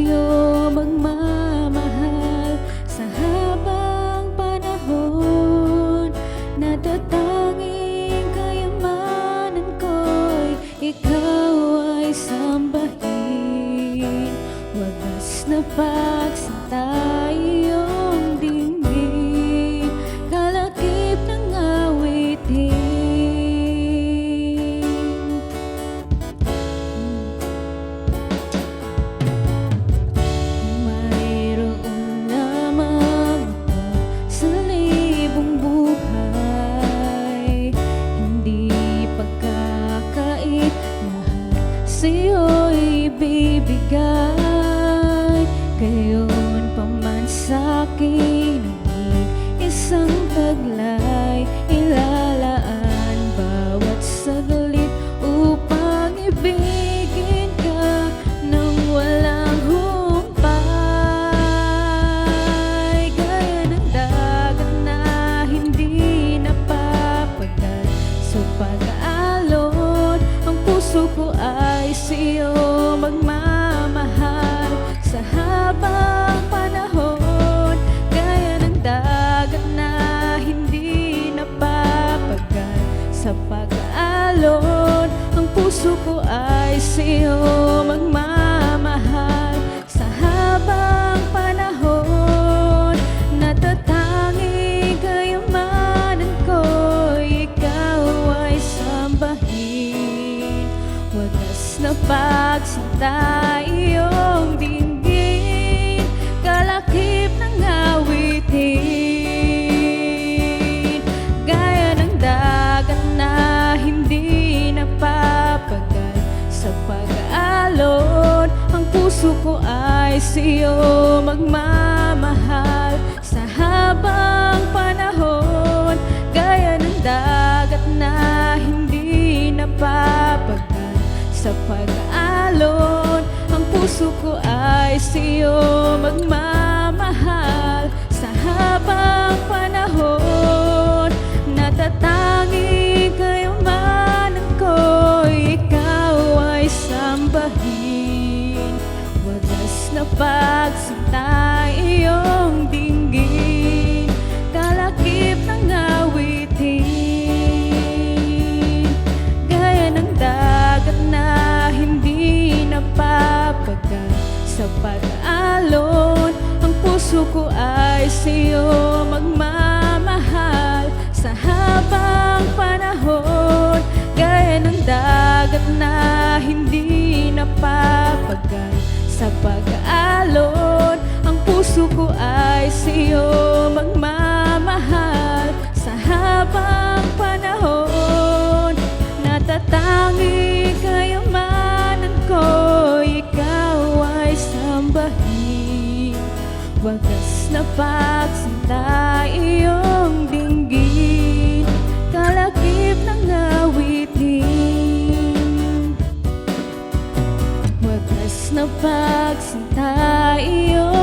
sa'yo magmamahal sa habang panahon. Natatanging kayamanan ko'y ikaw ay sambahin. Wagas na pagsinta iyong dinggin, kalakip ng awitin. Kung mayroon lamang ako sa libong buhay, hindi pagkakait, lahat sa'yo'y ibibigay. Gayon pa man sa'kin ang isang taglay, ilalaan bawat saglit upang ibigin ka ng walang humpay. Gaya ng dagat na hindi napapagal sa pag-aalon, ang puso ko ay sa'yo magmamahal sa habang panahon. Gaya ng dagat na hindi napapagal sa pag-aalon, ang puso ko ay sa'yo magmamahal sa habang panahon. Natatanging kayamanan ko'y ikaw ay sambahin. Wagas na pagsinta iyong dinggin, kalakip ng awitin. Gaya ng dagat na hindi napapagal sa pag-aalon, ang puso ko ay sa'yo magmamahal sa habang panahon. Gaya ng dagat na hindi napapagal sa pag-aalon, ang puso ko ay sa'yo magmamahal sa habang panahon. Natatanging kayamanan ko'y ikaw ay sambahin. Wagas na pagsinta iyong dinggin, kalakip ng awitin. Gaya ng dagat na hindi napapagal sa pag-aalon, ang puso ko ay sa'yo magmamahal sa habang panahon. Gaya ng dagat na hindi napapagal sa pag-aalon, ang puso ko ay sa'yo magmamahal sa habang panahon. Natatanging kayamanan ko'y ikaw ay sambahin. Wagas na pagsinta iyong dinggin, kalakip ng awitin. Wagas na pagsinta iyong